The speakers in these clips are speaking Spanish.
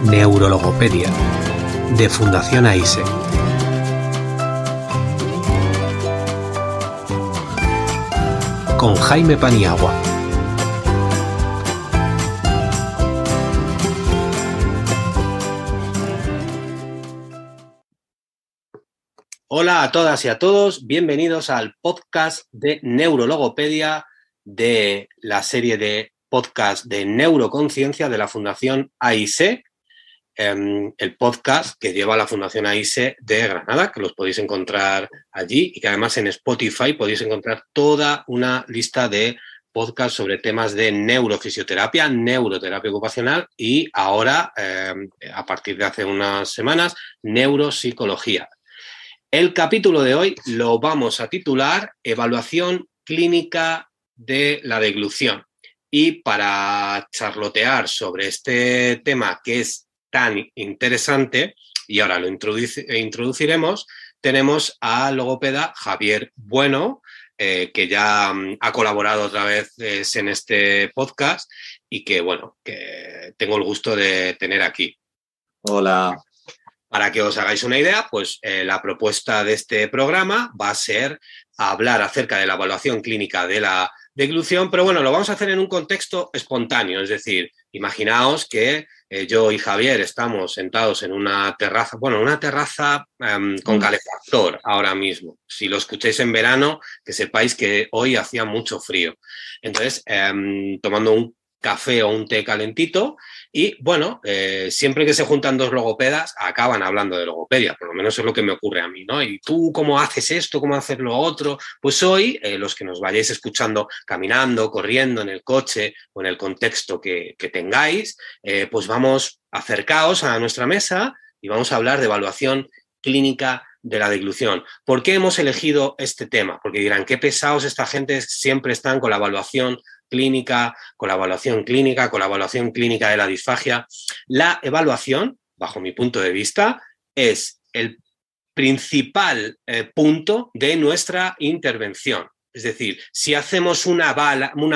Neurologopedia, de Fundación AISE. Con Jaime Paniagua. Hola a todas y a todos, bienvenidos al podcast de Neurologopedia de la serie de podcast de Neuroconciencia de la Fundación AISE, el podcast que lleva la Fundación AISE de Granada, que los podéis encontrar allí y que además en Spotify podéis encontrar toda una lista de podcasts sobre temas de neurofisioterapia, neuroterapia ocupacional y ahora, a partir de hace unas semanas, neuropsicología. El capítulo de hoy lo vamos a titular Evaluación clínica de la deglución. Y para charlotear sobre este tema que es tan interesante, y ahora lo introduciremos, tenemos al logopeda Javier Bueno, que ya ha colaborado otra vez en este podcast y que, bueno, que tengo el gusto de tener aquí. Hola. Para que os hagáis una idea, pues la propuesta de este programa va a ser hablar acerca de la evaluación clínica de la deglución, pero bueno, lo vamos a hacer en un contexto espontáneo, es decir, imaginaos que yo y Javier estamos sentados en una terraza, con calefactor ahora mismo. Si lo escucháis en verano, que sepáis que hoy hacía mucho frío. Entonces, tomando un café o un té calentito y, bueno, siempre que se juntan dos logopedas acaban hablando de logopedia, por lo menos es lo que me ocurre a mí, ¿no? ¿Y tú cómo haces esto? ¿Cómo haces lo otro? Pues hoy, los que nos vayáis escuchando caminando, corriendo, en el coche o en el contexto que tengáis, pues vamos, acercaos a nuestra mesa y vamos a hablar de evaluación clínica de la deglución. ¿Por qué hemos elegido este tema? Porque dirán, qué pesados esta gente, siempre están con la evaluación clínica, con la evaluación clínica de la disfagia. La evaluación, bajo mi punto de vista, es el principal punto de nuestra intervención. Es decir, si hacemos una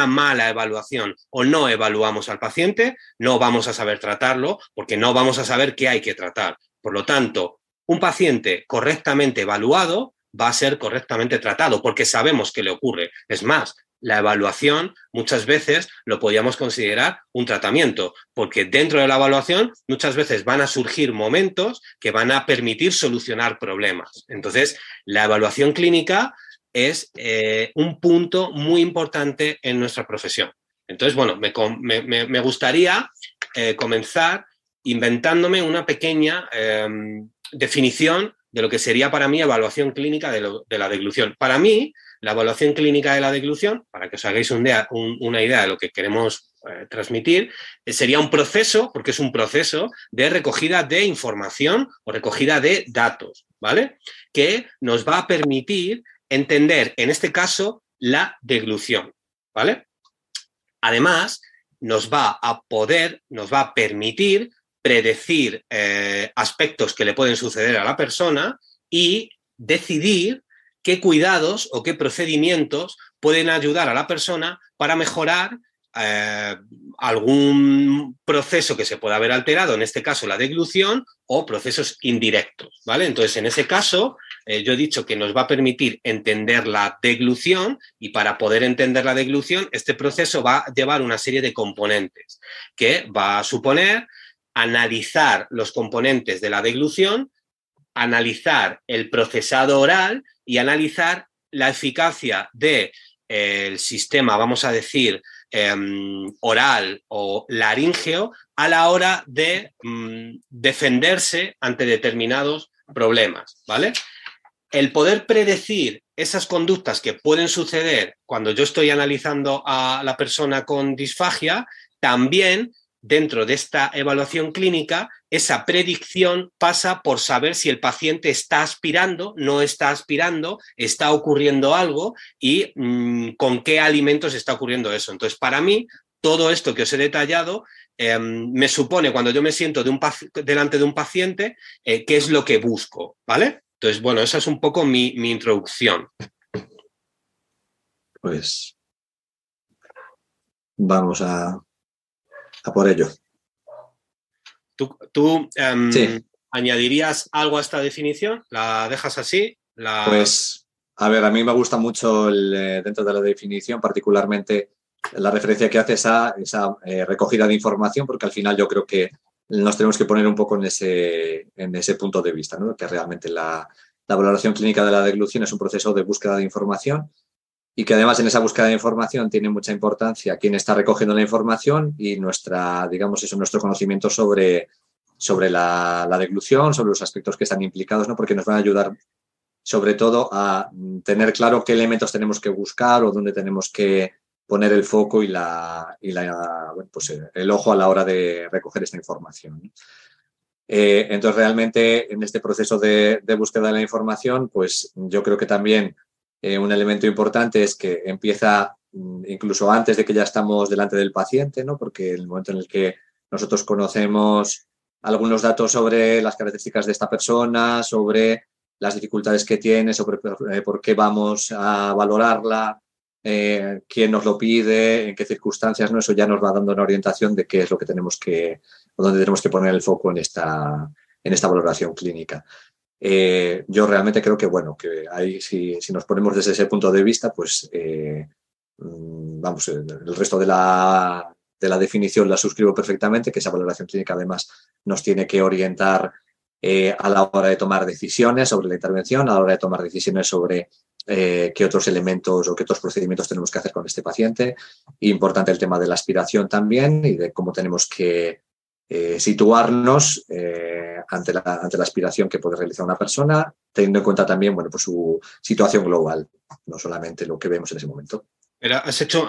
mala evaluación o no evaluamos al paciente, no vamos a saber tratarlo porque no vamos a saber qué hay que tratar. Por lo tanto, un paciente correctamente evaluado va a ser correctamente tratado porque sabemos qué le ocurre. Es más, la evaluación muchas veces lo podríamos considerar un tratamiento, porque dentro de la evaluación muchas veces van a surgir momentos que van a permitir solucionar problemas. Entonces, la evaluación clínica es un punto muy importante en nuestra profesión. Entonces, bueno, me gustaría comenzar inventándome una pequeña definición de lo que sería para mí evaluación clínica de la deglución. Para mí, la evaluación clínica de la deglución, para que os hagáis una idea de lo que queremos transmitir, sería un proceso, porque es un proceso de recogida de información o recogida de datos, ¿vale? Que nos va a permitir entender, en este caso, la deglución, ¿vale? Además, nos va a permitir predecir aspectos que le pueden suceder a la persona y decidir qué cuidados o qué procedimientos pueden ayudar a la persona para mejorar algún proceso que se pueda haber alterado, en este caso la deglución, o procesos indirectos, ¿vale? Entonces, en ese caso, yo he dicho que nos va a permitir entender la deglución y para poder entender la deglución, este proceso va a llevar una serie de componentes que va a suponer analizar los componentes de la deglución, analizar el procesado oral y analizar la eficacia del sistema, vamos a decir, oral o laríngeo a la hora de defenderse ante determinados problemas, ¿vale? El poder predecir esas conductas que pueden suceder cuando yo estoy analizando a la persona con disfagia, también dentro de esta evaluación clínica, esa predicción pasa por saber si el paciente está aspirando, no está aspirando, está ocurriendo algo y con qué alimentos está ocurriendo eso. Entonces, para mí, todo esto que os he detallado me supone, cuando yo me siento delante de un paciente, qué es lo que busco, ¿vale? Entonces, bueno, esa es un poco mi introducción. Pues vamos a por ello. Sí. ¿Añadirías algo a esta definición? ¿La dejas así? Pues, a ver, a mí me gusta mucho dentro de la definición, particularmente la referencia que haces a esa recogida de información, porque al final yo creo que nos tenemos que poner un poco en ese punto de vista, ¿no? Que realmente la valoración clínica de la deglución es un proceso de búsqueda de información y que además en esa búsqueda de información tiene mucha importancia quién está recogiendo la información y nuestro conocimiento sobre la deglución, sobre los aspectos que están implicados, ¿no? Porque nos van a ayudar sobre todo a tener claro qué elementos tenemos que buscar o dónde tenemos que poner el foco y el ojo a la hora de recoger esta información, ¿no? Entonces, realmente, en este proceso de búsqueda de la información, pues yo creo que también un elemento importante es que empieza incluso antes de que ya estamos delante del paciente, ¿no? Porque en el momento en el que nosotros conocemos algunos datos sobre las características de esta persona, sobre las dificultades que tiene, sobre por qué vamos a valorarla, quién nos lo pide, en qué circunstancias, ¿no? Eso ya nos va dando una orientación de qué es lo que tenemos o dónde tenemos que poner el foco en esta valoración clínica. Yo realmente creo que, bueno, que ahí si nos ponemos desde ese punto de vista, pues el resto de la definición la suscribo perfectamente, que esa valoración clínica además nos tiene que orientar a la hora de tomar decisiones sobre la intervención, a la hora de tomar decisiones sobre qué otros elementos o qué otros procedimientos tenemos que hacer con este paciente. Importante el tema de la aspiración también y de cómo tenemos que situarnos ante la aspiración que puede realizar una persona, teniendo en cuenta también pues su situación global, no solamente lo que vemos en ese momento. Pero has hecho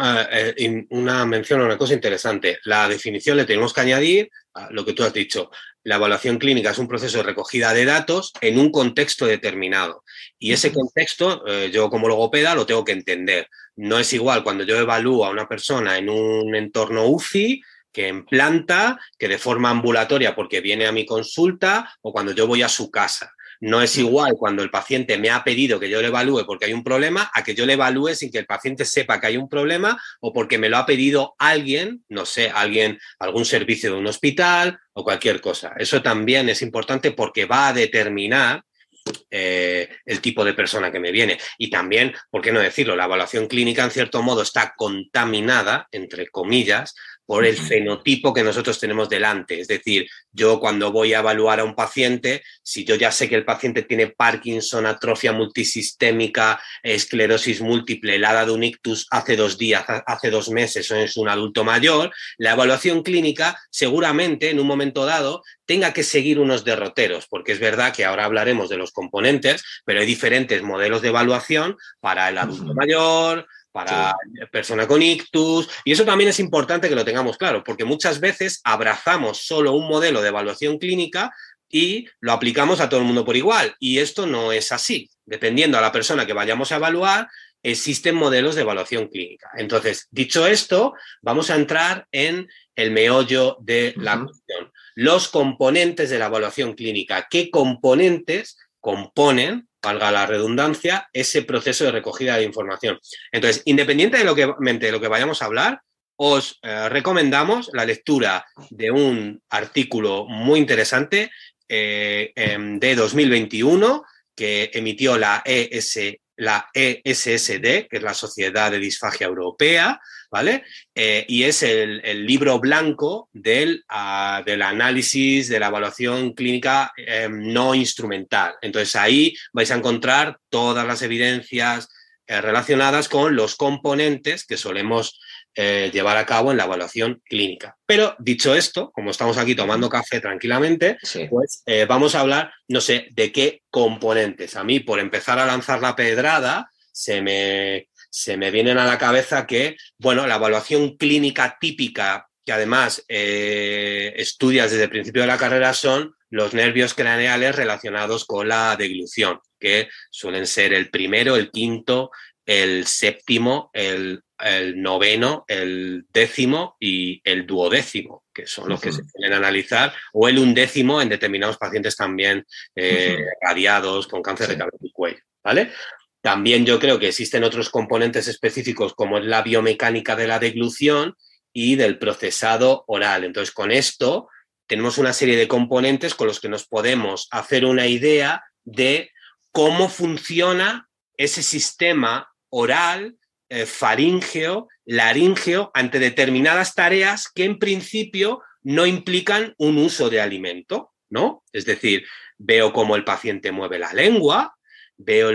una mención a una cosa interesante. La definición le tenemos que añadir a lo que tú has dicho. La evaluación clínica es un proceso de recogida de datos en un contexto determinado. Y ese contexto, yo como logopeda lo tengo que entender. No es igual cuando yo evalúo a una persona en un entorno UCI que en planta, que de forma ambulatoria porque viene a mi consulta o cuando yo voy a su casa. No es igual cuando el paciente me ha pedido que yo le evalúe porque hay un problema a que yo le evalúe sin que el paciente sepa que hay un problema o porque me lo ha pedido alguien, no sé, algún servicio de un hospital o cualquier cosa. Eso también es importante porque va a determinar el tipo de persona que me viene. Y también, ¿por qué no decirlo? La evaluación clínica, en cierto modo, está contaminada, entre comillas, por el fenotipo que nosotros tenemos delante. Es decir, yo cuando voy a evaluar a un paciente, si yo ya sé que el paciente tiene Parkinson, atrofia multisistémica, esclerosis múltiple, el hada de un ictus hace 2 días, hace 2 meses o es un adulto mayor, la evaluación clínica seguramente en un momento dado tenga que seguir unos derroteros, porque es verdad que ahora hablaremos de los componentes, pero hay diferentes modelos de evaluación para el adulto mayor, para persona con ictus, y eso también es importante que lo tengamos claro, porque muchas veces abrazamos solo un modelo de evaluación clínica y lo aplicamos a todo el mundo por igual, y esto no es así. Dependiendo a la persona que vayamos a evaluar, existen modelos de evaluación clínica. Entonces, dicho esto, vamos a entrar en el meollo de la cuestión. Los componentes de la evaluación clínica. ¿Qué componentes componen, valga la redundancia, ese proceso de recogida de información? Entonces, independientemente de lo que vayamos a hablar, os recomendamos la lectura de un artículo muy interesante de 2021 que emitió la ESSD, que es la Sociedad de Disfagia Europea, ¿vale? Y es el libro blanco del análisis de la evaluación clínica no instrumental. Entonces ahí vais a encontrar todas las evidencias relacionadas con los componentes que solemos llevar a cabo en la evaluación clínica. Pero dicho esto, como estamos aquí tomando café tranquilamente, pues vamos a hablar, no sé, de qué componentes. A mí, por empezar a lanzar la pedrada, se me vienen a la cabeza que, bueno, la evaluación clínica típica, que además estudias desde el principio de la carrera, son los nervios craneales relacionados con la deglución, que suelen ser el primero, el quinto, el séptimo, el noveno, el décimo y el duodécimo, que son los que se suelen analizar, o el undécimo en determinados pacientes también radiados con cáncer de cabeza y cuello, ¿vale? También yo creo que existen otros componentes específicos como es la biomecánica de la deglución y del procesado oral. Entonces, con esto tenemos una serie de componentes con los que nos podemos hacer una idea de cómo funciona ese sistema oral, faríngeo, laríngeo, ante determinadas tareas que en principio no implican un uso de alimento, ¿no? Es decir, veo cómo el paciente mueve la lengua, veo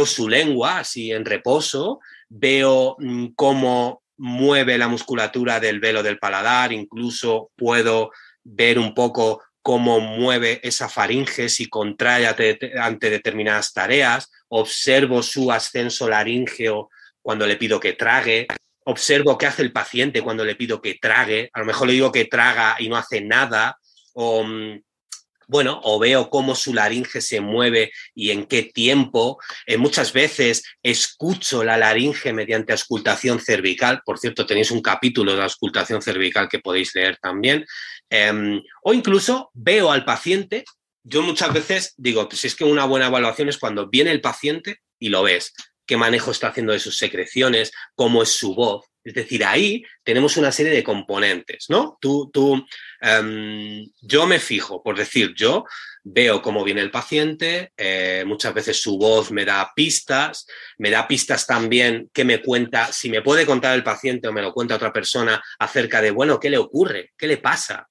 su lengua así en reposo, veo cómo mueve la musculatura del velo del paladar, incluso puedo ver un poco cómo mueve esa faringe si contrae ante determinadas tareas, observo su ascenso laríngeo cuando le pido que trague, observo qué hace el paciente cuando le pido que trague, a lo mejor le digo que traga y no hace nada, o veo cómo su laringe se mueve y en qué tiempo. Muchas veces escucho la laringe mediante auscultación cervical. Por cierto, tenéis un capítulo de auscultación cervical que podéis leer también. O incluso veo al paciente. Yo muchas veces digo, pues es que una buena evaluación es cuando viene el paciente y lo ves, qué manejo está haciendo de sus secreciones, cómo es su voz. Es decir, ahí tenemos una serie de componentes, ¿no? Yo me fijo, por decir, yo veo cómo viene el paciente, muchas veces su voz me da pistas también que me cuenta, si me puede contar el paciente o me lo cuenta otra persona acerca de, bueno, ¿qué le ocurre? ¿Qué le pasa?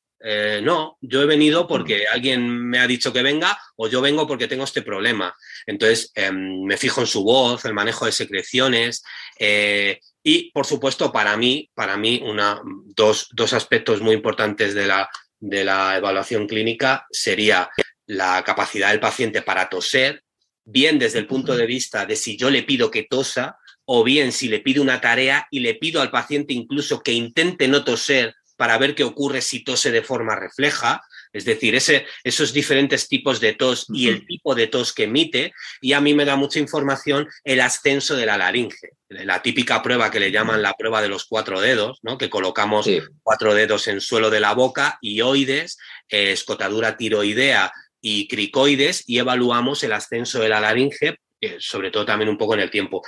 No, yo he venido porque alguien me ha dicho que venga o yo vengo porque tengo este problema. Entonces, me fijo en su voz, el manejo de secreciones y, por supuesto, para mí dos aspectos muy importantes de la evaluación clínica sería la capacidad del paciente para toser, bien desde el punto de vista de si yo le pido que tosa o bien si le pido una tarea y le pido al paciente incluso que intente no toser para ver qué ocurre si tose de forma refleja, es decir, esos diferentes tipos de tos y el tipo de tos que emite, y a mí me da mucha información el ascenso de la laringe, la típica prueba que le llaman la prueba de los 4 dedos, ¿no? Que colocamos 4 dedos en suelo de la boca, hioides, escotadura tiroidea y cricoides, y evaluamos el ascenso de la laringe, sobre todo también un poco en el tiempo.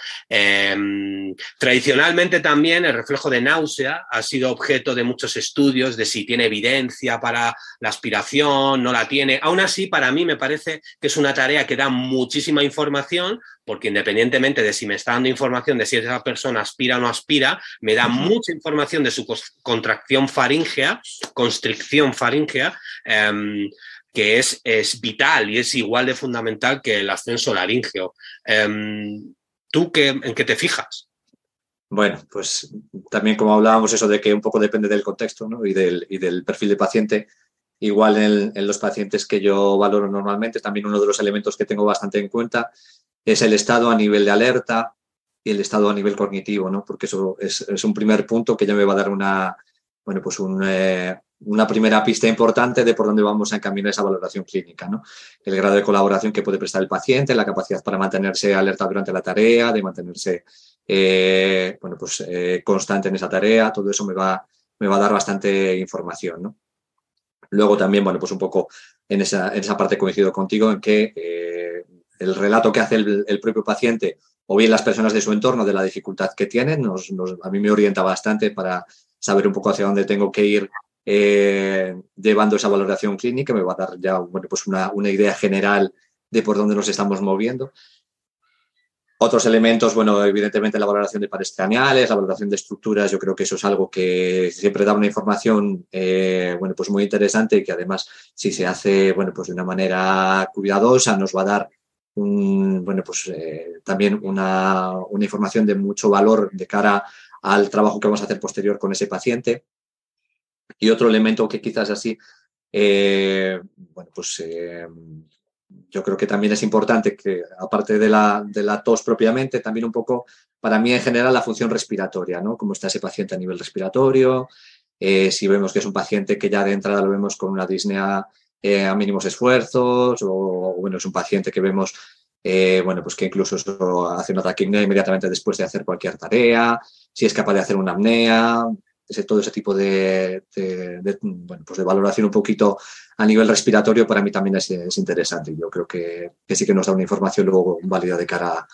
Tradicionalmente también el reflejo de náusea ha sido objeto de muchos estudios de si tiene evidencia para la aspiración, no la tiene. Aún así, para mí me parece que es una tarea que da muchísima información, porque independientemente de si me está dando información de si esa persona aspira o no aspira, me da mucha información de su contracción faríngea, constricción faríngea, que es vital y es igual de fundamental que el ascenso laríngeo. ¿Tú en qué te fijas? Bueno, pues también como hablábamos eso de que un poco depende del contexto, ¿no? y del perfil de paciente. Igual en los pacientes que yo valoro normalmente, también uno de los elementos que tengo bastante en cuenta es el estado a nivel de alerta y el estado a nivel cognitivo, ¿no? Porque eso es un primer punto que ya me va a dar una primera pista importante de por dónde vamos a encaminar esa valoración clínica, ¿no? El grado de colaboración que puede prestar el paciente, la capacidad para mantenerse alerta durante la tarea, de mantenerse constante en esa tarea, todo eso me va a dar bastante información, ¿no? Luego también, un poco en esa parte coincido contigo en que el relato que hace el propio paciente o bien las personas de su entorno de la dificultad que tienen, a mí me orienta bastante para saber un poco hacia dónde tengo que ir llevando esa valoración clínica, me va a dar ya una idea general de por dónde nos estamos moviendo. Otros elementos, evidentemente la valoración de pares craneales, la valoración de estructuras, yo creo que eso es algo que siempre da una información muy interesante y que además si se hace de una manera cuidadosa nos va a dar también una información de mucho valor de cara al trabajo que vamos a hacer posterior con ese paciente. Y otro elemento que quizás así, yo creo que también es importante que, aparte de la tos propiamente, también un poco, para mí en general, la función respiratoria, ¿no? Cómo está ese paciente a nivel respiratorio, si vemos que es un paciente que ya de entrada lo vemos con una disnea a mínimos esfuerzos, o es un paciente que vemos que incluso hace una taquipnea inmediatamente después de hacer cualquier tarea, si es capaz de hacer una apnea, todo ese tipo de valoración un poquito a nivel respiratorio para mí también es interesante. Yo creo que sí que nos da una información luego válida de cara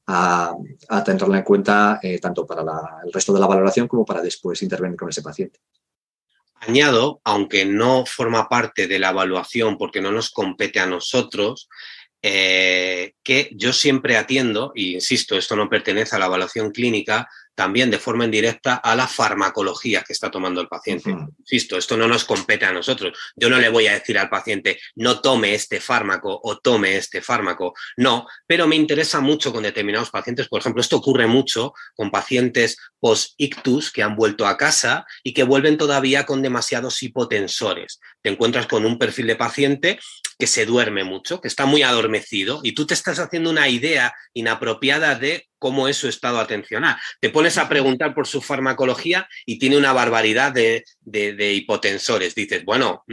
a tenerla en cuenta tanto para el resto de la valoración como para después intervenir con ese paciente. Añado, aunque no forma parte de la evaluación porque no nos compete a nosotros, que yo siempre atiendo, e insisto, esto no pertenece a la evaluación clínica, también de forma indirecta a la farmacología que está tomando el paciente. Insisto, esto no nos compete a nosotros. Yo no le voy a decir al paciente, no tome este fármaco o tome este fármaco. No, pero me interesa mucho con determinados pacientes. Por ejemplo, esto ocurre mucho con pacientes post-ictus que han vuelto a casa y que vuelven todavía con demasiados hipotensores. Te encuentras con un perfil de paciente que se duerme mucho, que está muy adormecido y tú te estás haciendo una idea inapropiada de cómo es su estado atencional. Te pones a preguntar por su farmacología y tiene una barbaridad de hipotensores. Dices, bueno,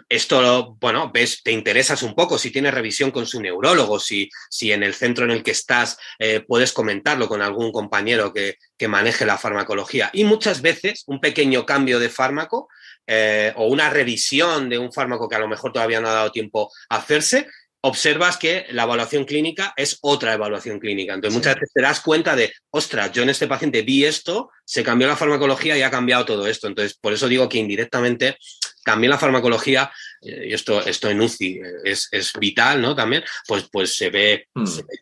esto, bueno, ves, te interesas un poco si tienes revisión con su neurólogo, si en el centro en el que estás puedes comentarlo con algún compañero que maneje la farmacología. Y muchas veces un pequeño cambio de fármaco o una revisión de un fármaco que a lo mejor todavía no ha dado tiempo a hacerse, observas que la evaluación clínica es otra evaluación clínica. Entonces, muchas veces te das cuenta de, ostras, yo en este paciente vi esto, se cambió la farmacología y ha cambiado todo esto. Entonces, por eso digo que indirectamente también la farmacología, y esto en UCI es vital, ¿no? También, pues se ve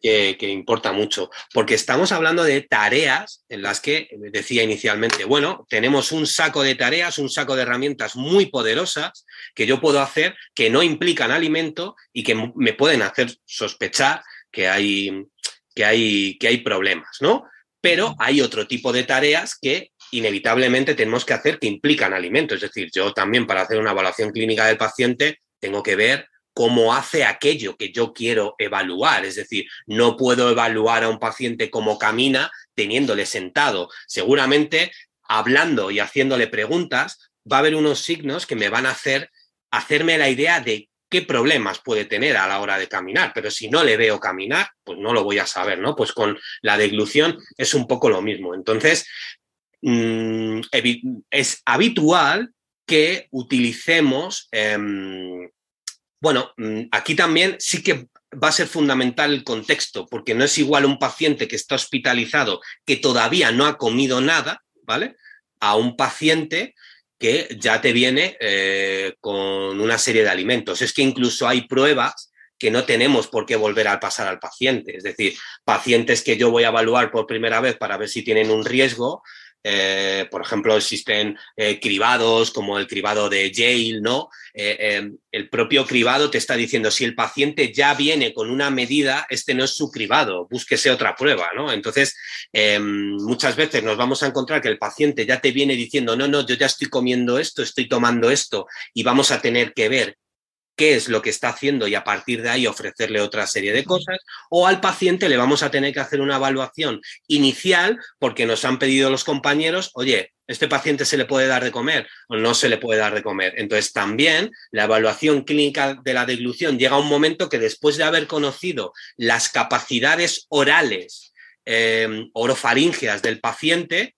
que importa mucho. Porque estamos hablando de tareas en las que, decía inicialmente, bueno, tenemos un saco de tareas, un saco de herramientas muy poderosas que yo puedo hacer que no implican alimento y que me pueden hacer sospechar que hay problemas, ¿no? Pero hay otro tipo de tareas que inevitablemente tenemos que hacer que implican alimento. Es decir, yo también para hacer una evaluación clínica del paciente tengo que ver cómo hace aquello que yo quiero evaluar. Es decir, no puedo evaluar a un paciente cómo camina teniéndole sentado. Seguramente, hablando y haciéndole preguntas, va a haber unos signos que me van a hacerme la idea de qué problemas puede tener a la hora de caminar, pero si no le veo caminar, pues no lo voy a saber, ¿no? Pues con la deglución es un poco lo mismo. Entonces, es habitual que utilicemos, bueno, aquí también sí que va a ser fundamental el contexto, porque no es igual un paciente que está hospitalizado que todavía no ha comido nada, ¿vale? A un paciente que ya te viene con una serie de alimentos. Es que incluso hay pruebas que no tenemos por qué volver a pasar al paciente. Es decir, pacientes que yo voy a evaluar por primera vez para ver si tienen un riesgo. Por ejemplo, existen cribados como el cribado de Yale, ¿no? El propio cribado te está diciendo si el paciente ya viene con una medida, este no es su cribado, búsquese otra prueba, ¿no? Entonces, muchas veces nos vamos a encontrar que el paciente ya te viene diciendo, no, yo ya estoy comiendo esto, estoy tomando esto y vamos a tener que ver qué es lo que está haciendo y a partir de ahí ofrecerle otra serie de cosas, o al paciente le vamos a tener que hacer una evaluación inicial porque nos han pedido los compañeros, oye, ¿este paciente se le puede dar de comer o no se le puede dar de comer? Entonces también la evaluación clínica de la deglución llega a un momento que después de haber conocido las capacidades orales, orofaríngeas del paciente,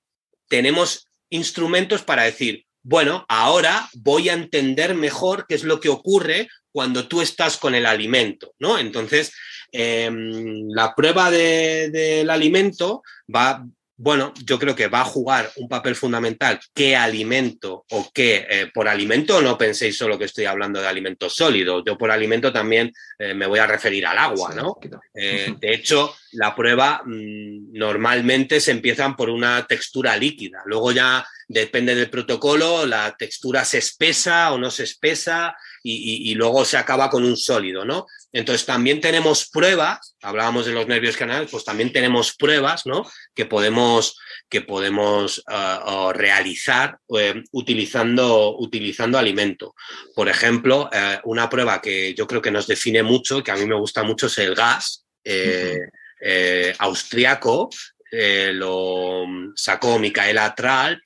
tenemos instrumentos para decir, bueno, ahora voy a entender mejor qué es lo que ocurre cuando tú estás con el alimento, ¿no? Entonces, la prueba del alimento va, bueno, yo creo que va a jugar un papel fundamental qué alimento o qué, por alimento no penséis solo que estoy hablando de alimentos sólidos, yo por alimento también me voy a referir al agua, ¿no? De hecho, la prueba normalmente se empiezan por una textura líquida, luego ya depende del protocolo, la textura se espesa o no se espesa y luego se acaba con un sólido, ¿no? Entonces también tenemos pruebas, hablábamos de los nervios canales, pues también tenemos pruebas, ¿no? que podemos realizar utilizando alimento. Por ejemplo, una prueba que yo creo que nos define mucho y que a mí me gusta mucho es el gas austriaco, lo sacó Michaela Tralp.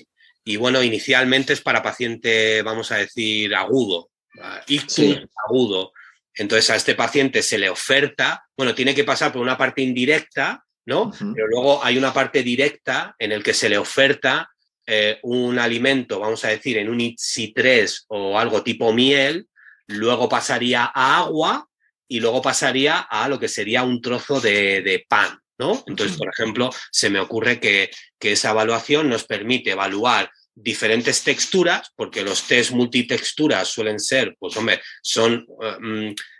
Y bueno, inicialmente es para paciente, vamos a decir, agudo, ictus agudo. Entonces a este paciente se le oferta, bueno, tiene que pasar por una parte indirecta, ¿no? Pero luego hay una parte directa en el que se le oferta un alimento, vamos a decir, en un ITSI-3 o algo tipo miel, luego pasaría a agua y luego pasaría a lo que sería un trozo de pan, ¿no? Entonces, por ejemplo, se me ocurre que esa evaluación nos permite evaluar diferentes texturas, porque los test multitexturas suelen ser, pues hombre,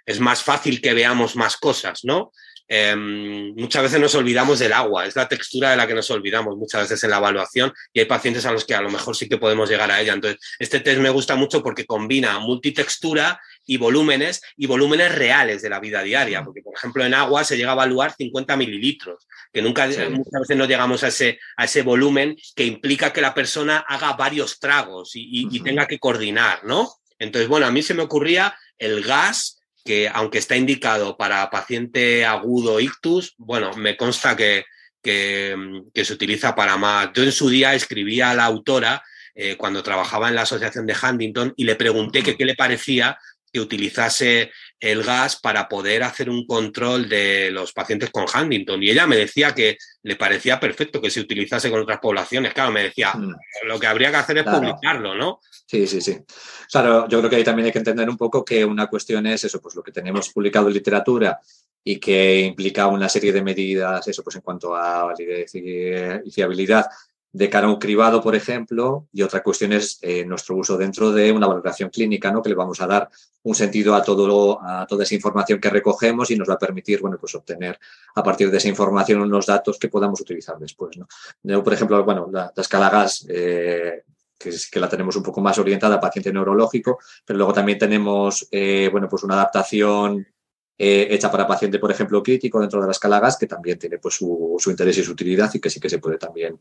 es más fácil que veamos más cosas, ¿no? Muchas veces nos olvidamos del agua, es la textura de la que nos olvidamos muchas veces en la evaluación, y hay pacientes a los que a lo mejor sí que podemos llegar a ella. Entonces, este test me gusta mucho porque combina multitextura y volúmenes reales de la vida diaria, porque por ejemplo en agua se llega a evaluar 50 mililitros, que muchas veces no llegamos a ese volumen que implica que la persona haga varios tragos y tenga que coordinar, ¿no? Entonces, bueno, a mí se me ocurría el gas, que aunque está indicado para paciente agudo ictus, bueno, me consta que se utiliza para más. Yo en su día escribí a la autora cuando trabajaba en la Asociación de Huntington y le pregunté qué le parecía que utilizase el gas para poder hacer un control de los pacientes con Huntington. Y ella me decía que le parecía perfecto que se utilizase con otras poblaciones. Claro, me decía, lo que habría que hacer es publicarlo, ¿no? Sí. Claro, yo creo que ahí también hay que entender un poco que una cuestión es eso, pues lo que tenemos publicado en literatura y que implica una serie de medidas, eso pues en cuanto a validez y fiabilidad de cara a un cribado, por ejemplo, y otra cuestión es nuestro uso dentro de una valoración clínica, ¿no? Que le vamos a dar un sentido a toda esa información que recogemos y nos va a permitir, bueno, pues obtener a partir de esa información unos datos que podamos utilizar después, ¿no? Yo, por ejemplo, bueno, la escala GAS, que la tenemos un poco más orientada a paciente neurológico, pero luego también tenemos, bueno, pues una adaptación hecha para paciente, por ejemplo, crítico dentro de la escala GAS, que también tiene pues su interés y su utilidad y que sí que se puede también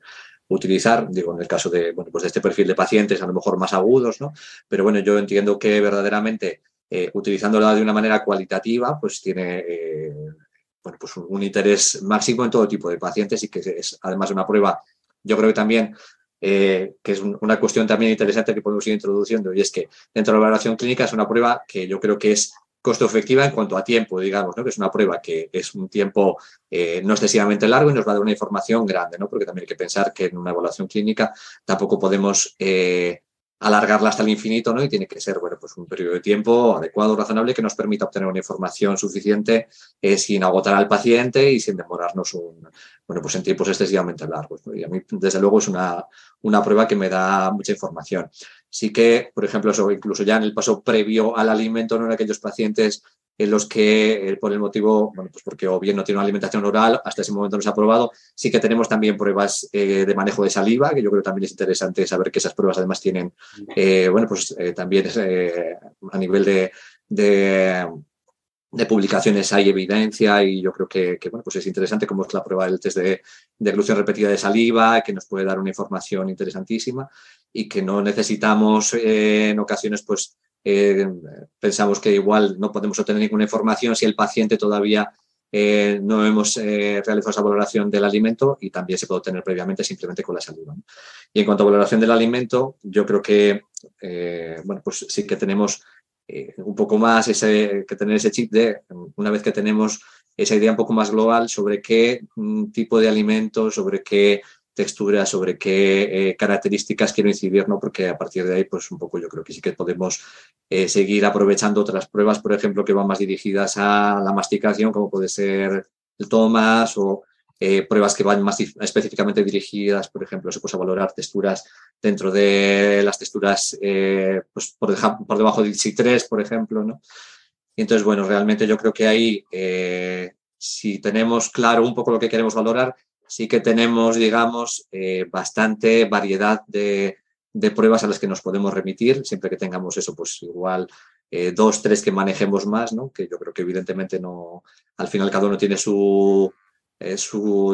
utilizar, digo, en el caso de, bueno, pues de este perfil de pacientes a lo mejor más agudos, ¿no? Pero bueno, yo entiendo que verdaderamente utilizándola de una manera cualitativa, pues tiene bueno, pues un interés máximo en todo tipo de pacientes y que es además una prueba, yo creo que también que es una cuestión también interesante que podemos ir introduciendo, y es que dentro de la evaluación clínica es una prueba que yo creo que es costo efectiva en cuanto a tiempo, digamos, ¿no? Que es una prueba que es un tiempo no excesivamente largo y nos va a dar una información grande, ¿no? Porque también hay que pensar que en una evaluación clínica tampoco podemos alargarla hasta el infinito, ¿no? Y tiene que ser, bueno, pues un periodo de tiempo adecuado, razonable, que nos permita obtener una información suficiente sin agotar al paciente y sin demorarnos bueno, pues en tiempos excesivamente largos, ¿no? Y a mí, desde luego, es una prueba que me da mucha información. Sí que, por ejemplo, eso, incluso ya en el paso previo al alimento, ¿no? En aquellos pacientes en los que, por el motivo, bueno, pues porque o bien no tiene una alimentación oral, hasta ese momento no se ha probado, sí que tenemos también pruebas de manejo de saliva, que yo creo que también es interesante saber que esas pruebas además tienen, bueno, pues también a nivel de publicaciones hay evidencia y yo creo que bueno, pues es interesante como es la prueba del test de eglución repetida de saliva, que nos puede dar una información interesantísima y que no necesitamos en ocasiones pues pensamos que igual no podemos obtener ninguna información si el paciente todavía no hemos realizado esa valoración del alimento y también se puede obtener previamente simplemente con la saliva, ¿no? Y en cuanto a valoración del alimento, yo creo que bueno, pues sí que tenemos un poco más que tener ese chip de, una vez que tenemos esa idea un poco más global sobre qué tipo de alimento, sobre qué textura, sobre qué características quiero incidir, ¿no? Porque a partir de ahí, pues un poco yo creo que sí que podemos seguir aprovechando otras pruebas, por ejemplo, que van más dirigidas a la masticación, como puede ser el TOMAS o pruebas que van más específicamente dirigidas, por ejemplo, se puede valorar texturas dentro de las texturas pues por debajo del IC3, por ejemplo, ¿no? Y entonces, bueno, realmente yo creo que ahí, si tenemos claro un poco lo que queremos valorar, sí que tenemos, digamos, bastante variedad de pruebas a las que nos podemos remitir, siempre que tengamos eso, pues igual 2, 3 que manejemos más, ¿no? Que yo creo que evidentemente no, al final cada uno tiene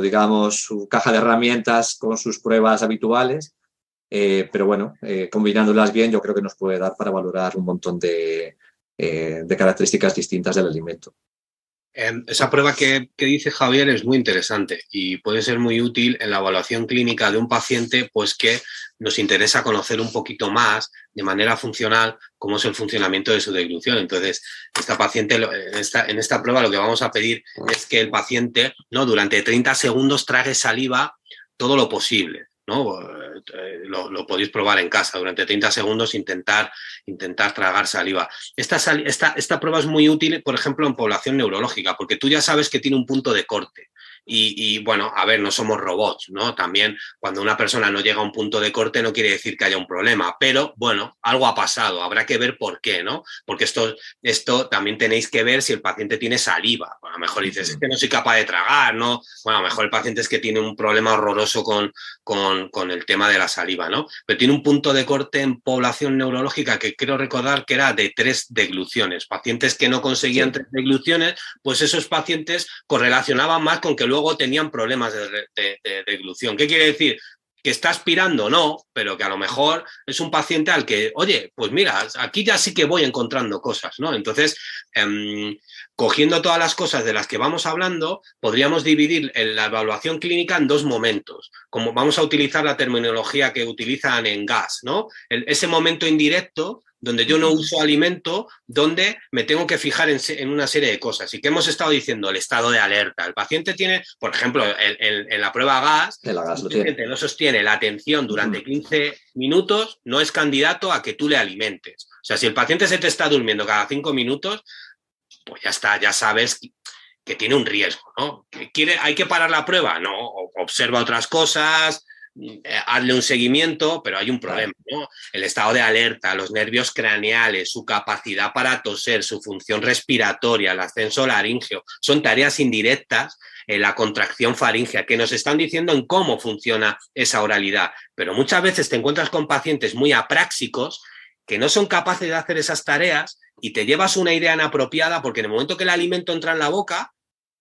digamos, su caja de herramientas con sus pruebas habituales, pero bueno, combinándolas bien yo creo que nos puede dar para valorar un montón de características distintas del alimento. Esa prueba que dice Javier es muy interesante y puede ser muy útil en la evaluación clínica de un paciente pues que nos interesa conocer un poquito más de manera funcional cómo es el funcionamiento de su deglución. Entonces, esta paciente, en esta prueba lo que vamos a pedir es que el paciente, ¿no?, durante 30 segundos trague saliva todo lo posible, ¿no? Lo podéis probar en casa, durante 30 segundos intentar tragar saliva. Esta prueba es muy útil, por ejemplo, en población neurológica, porque tú ya sabes que tiene un punto de corte. Bueno, a ver, no somos robots, ¿no? También cuando una persona no llega a un punto de corte no quiere decir que haya un problema, pero bueno, algo ha pasado, habrá que ver por qué, ¿no? Porque esto también tenéis que ver si el paciente tiene saliva. Bueno, a lo mejor dices, es que no soy capaz de tragar, ¿no? Bueno, a lo mejor el paciente es que tiene un problema horroroso con el tema de la saliva, ¿no? Pero tiene un punto de corte en población neurológica que creo recordar que era de 3 degluciones. Pacientes que no conseguían 3 degluciones, pues esos pacientes correlacionaban más con que luego tenían problemas de deglución. ¿Qué quiere decir? Que está aspirando, no, pero que a lo mejor es un paciente al que, oye, pues mira, aquí ya sí que voy encontrando cosas, ¿no? Entonces, cogiendo todas las cosas de las que vamos hablando, podríamos dividir la evaluación clínica en 2 momentos. Como vamos a utilizar la terminología que utilizan en GAS, ¿no? Ese momento indirecto donde yo no uso alimento, donde me tengo que fijar en una serie de cosas. Y que hemos estado diciendo, el estado de alerta. El paciente tiene, por ejemplo, en la prueba GAS, si el paciente no sostiene la atención durante 15 minutos, no es candidato a que tú le alimentes. O sea, si el paciente se te está durmiendo cada 5 minutos, pues ya está, ya sabes que tiene un riesgo, ¿no? ¿Hay que parar la prueba? No, observa otras cosas, hazle un seguimiento, pero hay un problema, ¿no? El estado de alerta, los nervios craneales, su capacidad para toser, su función respiratoria, el ascenso laríngeo, son tareas indirectas, la contracción faríngea, que nos están diciendo en cómo funciona esa oralidad. Pero muchas veces te encuentras con pacientes muy apráxicos que no son capaces de hacer esas tareas y te llevas una idea inapropiada porque en el momento que el alimento entra en la boca,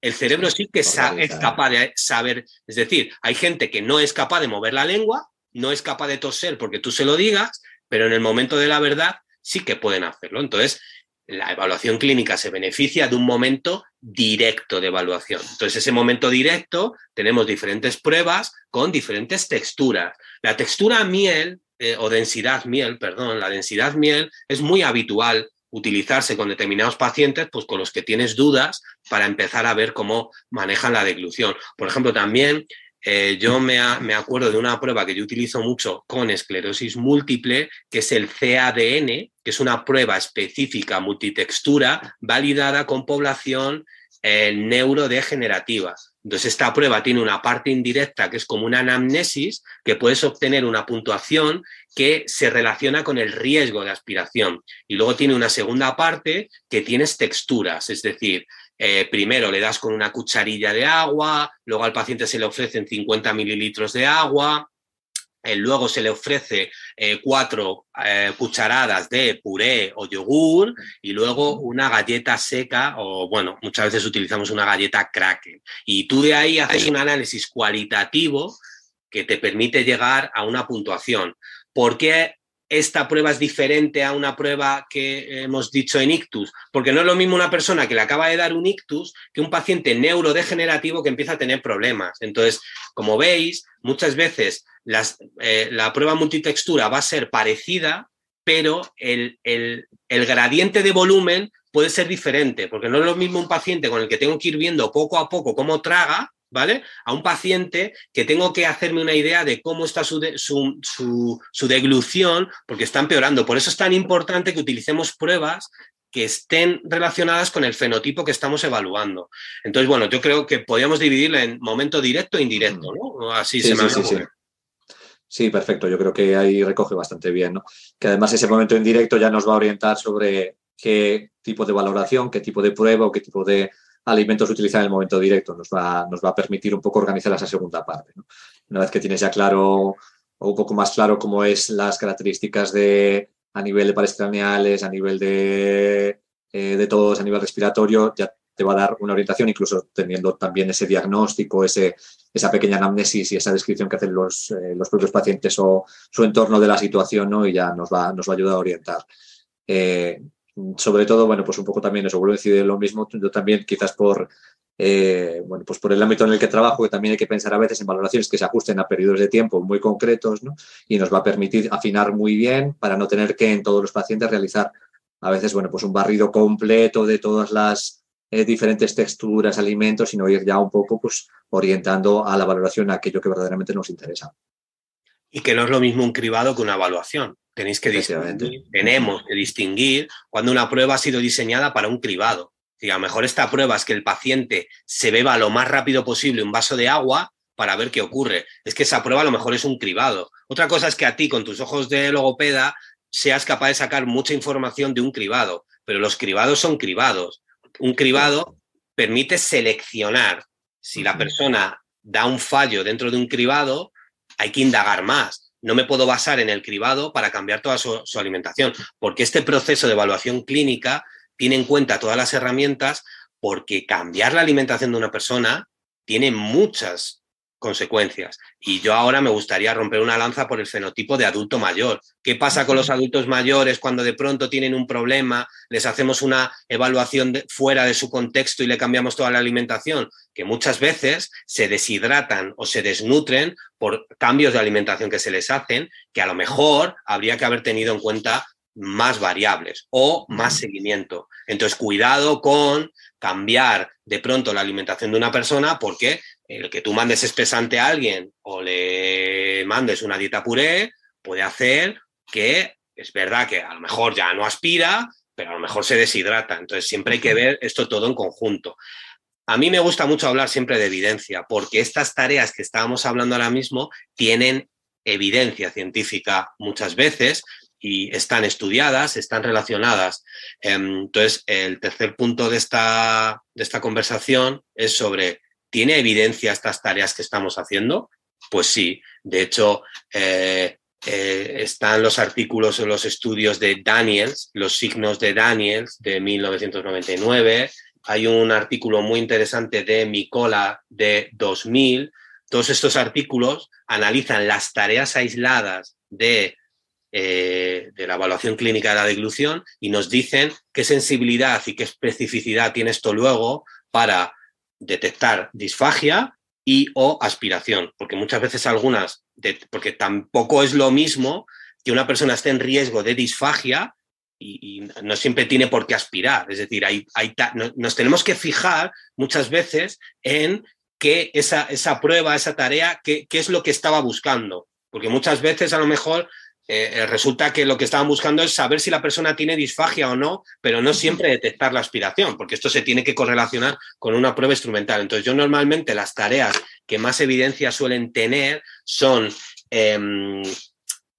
el cerebro sí que es capaz de saber, es decir, hay gente que no es capaz de mover la lengua, no es capaz de toser porque tú se lo digas, pero en el momento de la verdad sí que pueden hacerlo. Entonces, la evaluación clínica se beneficia de un momento directo de evaluación. Entonces, ese momento directo tenemos diferentes pruebas con diferentes texturas. La textura miel, o densidad miel, perdón, la densidad miel es muy habitual utilizarse con determinados pacientes, pues con los que tienes dudas para empezar a ver cómo manejan la deglución. Por ejemplo, también yo me acuerdo de una prueba que yo utilizo mucho con esclerosis múltiple, que es el CADN, que es una prueba específica multitextura validada con población neurodegenerativa. Entonces, esta prueba tiene una parte indirecta que es como una anamnesis, que puedes obtener una puntuación que se relaciona con el riesgo de aspiración. Y luego tiene una segunda parte que tienes texturas, es decir, primero le das con una cucharilla de agua, luego al paciente se le ofrecen 50 mililitros de agua, luego se le ofrece 4 cucharadas de puré o yogur y luego una galleta seca o, bueno, muchas veces utilizamos una galleta cracker. Y tú de ahí haces un análisis cualitativo que te permite llegar a una puntuación. ¿Por qué esta prueba es diferente a una prueba que hemos dicho en ictus? Porque no es lo mismo una persona que le acaba de dar un ictus que un paciente neurodegenerativo que empieza a tener problemas. Entonces, como veis, muchas veces la prueba multitextura va a ser parecida, pero el gradiente de volumen puede ser diferente, porque no es lo mismo un paciente con el que tengo que ir viendo poco a poco cómo traga, ¿vale? A un paciente que tengo que hacerme una idea de cómo está su deglución, porque está empeorando. Por eso es tan importante que utilicemos pruebas que estén relacionadas con el fenotipo que estamos evaluando. Entonces, bueno, yo creo que podríamos dividirla en momento directo e indirecto, ¿no? Así se me ocurre. Sí, perfecto. Yo creo que ahí recoge bastante bien, ¿no? Que además ese momento indirecto ya nos va a orientar sobre qué tipo de valoración, qué tipo de prueba o qué tipo de alimentos utilizar en el momento directo. Nos va a permitir un poco organizar esa segunda parte, ¿no? Una vez que tienes ya claro o un poco más claro cómo es las características a nivel de pares craneales, a nivel de todos, a nivel respiratorio, ya te va a dar una orientación, incluso teniendo también ese diagnóstico, esa pequeña anamnesis y esa descripción que hacen los propios pacientes o su entorno de la situación, ¿no? Y ya nos va a ayudar a orientar. Sobre todo, bueno, pues un poco también eso, vuelvo a decir lo mismo, yo también quizás por el ámbito en el que trabajo, que también hay que pensar a veces en valoraciones que se ajusten a periodos de tiempo muy concretos, ¿no? Y nos va a permitir afinar muy bien para no tener que en todos los pacientes realizar a veces, bueno, pues un barrido completo de todas las diferentes texturas, alimentos, sino ir ya un poco pues orientando a la valoración a aquello que verdaderamente nos interesa. Y que no es lo mismo un cribado que una evaluación. Tenemos que distinguir cuando una prueba ha sido diseñada para un cribado. Y a lo mejor esta prueba es que el paciente se beba lo más rápido posible un vaso de agua para ver qué ocurre. Es que esa prueba a lo mejor es un cribado. Otra cosa es que a ti, con tus ojos de logopeda, seas capaz de sacar mucha información de un cribado, pero los cribados son cribados. Un cribado permite seleccionar. Si la persona da un fallo dentro de un cribado, hay que indagar más. No me puedo basar en el cribado para cambiar toda su alimentación, porque este proceso de evaluación clínica tiene en cuenta todas las herramientas, porque cambiar la alimentación de una persona tiene muchas consecuencias. Y yo ahora me gustaría romper una lanza por el fenotipo de adulto mayor. ¿Qué pasa con los adultos mayores cuando de pronto tienen un problema, les hacemos una evaluación fuera de su contexto y le cambiamos toda la alimentación? Que muchas veces se deshidratan o se desnutren por cambios de alimentación que se les hacen, que a lo mejor habría que haber tenido en cuenta más variables o más seguimiento. Entonces, cuidado con cambiar de pronto la alimentación de una persona, porque el que tú mandes espesante a alguien o le mandes una dieta puré puede hacer que, es verdad que a lo mejor ya no aspira, pero a lo mejor se deshidrata. Entonces, siempre hay que ver esto todo en conjunto. A mí me gusta mucho hablar siempre de evidencia, porque estas tareas que estábamos hablando ahora mismo tienen evidencia científica muchas veces y están estudiadas, están relacionadas. Entonces, el tercer punto de esta conversación es sobre: ¿tiene evidencia estas tareas que estamos haciendo? Pues sí. De hecho, están los artículos o los estudios de Daniels, los signos de Daniels, de 1999. Hay un artículo muy interesante de Mikola de 2000. Todos estos artículos analizan las tareas aisladas de la evaluación clínica de la deglución y nos dicen qué sensibilidad y qué especificidad tiene esto luego para detectar disfagia y o aspiración, porque muchas veces porque tampoco es lo mismo que una persona esté en riesgo de disfagia y no siempre tiene por qué aspirar. Es decir, nos tenemos que fijar muchas veces en que esa prueba, esa tarea, qué es lo que estaba buscando, porque muchas veces a lo mejor resulta que lo que estaban buscando es saber si la persona tiene disfagia o no, pero no siempre detectar la aspiración, porque esto se tiene que correlacionar con una prueba instrumental. Entonces, yo normalmente las tareas que más evidencia suelen tener son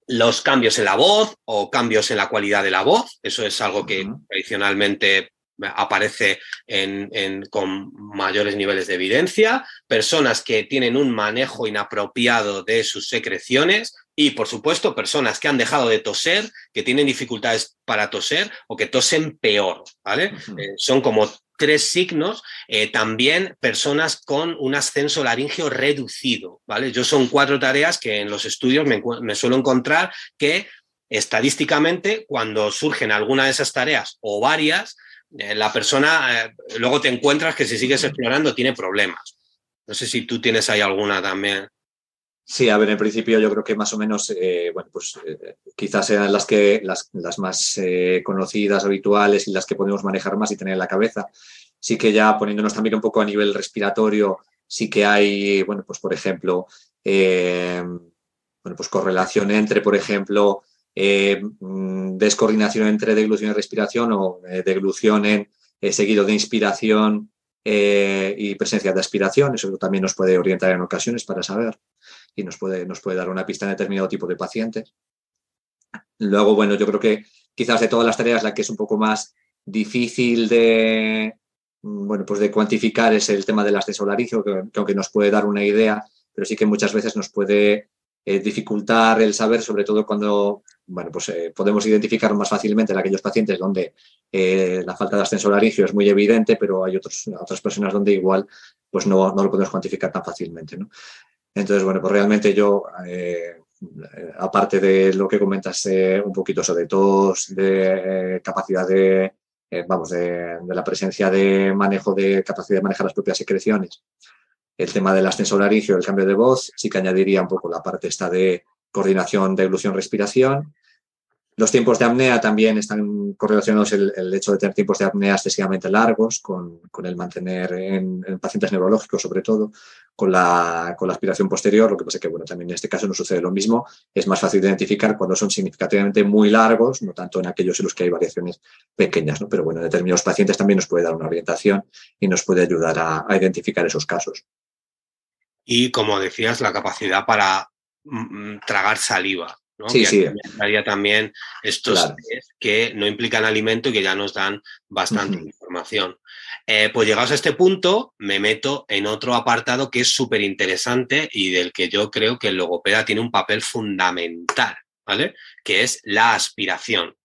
los cambios en la voz o cambios en la cualidad de la voz. Eso es algo que tradicionalmente aparece con mayores niveles de evidencia. Personas que tienen un manejo inapropiado de sus secreciones y, por supuesto, personas que han dejado de toser, que tienen dificultades para toser o que tosen peor, ¿vale? Son como 3 signos. También personas con un ascenso laríngeo reducido, ¿vale? Son 4 tareas que en los estudios me suelo encontrar que estadísticamente, cuando surgen alguna de esas tareas o varias, la persona luego te encuentras que si sigues explorando tiene problemas. No sé si tú tienes ahí alguna también. Sí, a ver, en principio yo creo que más o menos, quizás sean las más conocidas, habituales y las que podemos manejar más y tener en la cabeza. Sí que ya poniéndonos también un poco a nivel respiratorio, sí que hay, por ejemplo, correlación entre, por ejemplo, descoordinación entre deglución y respiración o deglución seguido de inspiración y presencia de aspiración. Eso también nos puede orientar en ocasiones para saber y nos puede dar una pista en determinado tipo de pacientes. Luego, yo creo que quizás de todas las tareas la que es un poco más difícil de cuantificar es el tema del ascenso laríngeo, que aunque nos puede dar una idea, pero sí que muchas veces nos puede dificultar el saber, sobre todo cuando podemos identificar más fácilmente en aquellos pacientes donde la falta de ascenso laríngeo es muy evidente, pero hay otras personas donde igual no lo podemos cuantificar tan fácilmente, ¿no? Entonces, realmente yo, aparte de lo que comentas un poquito sobre tos, de capacidad de la presencia de manejo, de capacidad de manejar las propias secreciones, el tema del ascenso laríngeo, el cambio de voz, sí que añadiría un poco la parte esta de coordinación, deglución, respiración. Los tiempos de apnea también están correlacionados, el hecho de tener tiempos de apnea excesivamente largos con el mantener en pacientes neurológicos, sobre todo, con la aspiración posterior. Lo que pasa es que, bueno, también en este caso no sucede lo mismo. Es más fácil de identificar cuando son significativamente muy largos, no tanto en aquellos en los que hay variaciones pequeñas, ¿no? Pero bueno, en determinados pacientes también nos puede dar una orientación y nos puede ayudar a identificar esos casos. Y como decías, la capacidad para tragar saliva, ¿no? Sí, Que aquí sí, entraría también estos claro. test que no implican alimento y que ya nos dan bastante información. Pues llegados a este punto, me meto en otro apartado que es súper interesante y del que yo creo que el logopeda tiene un papel fundamental, ¿vale? Que es la aspiración.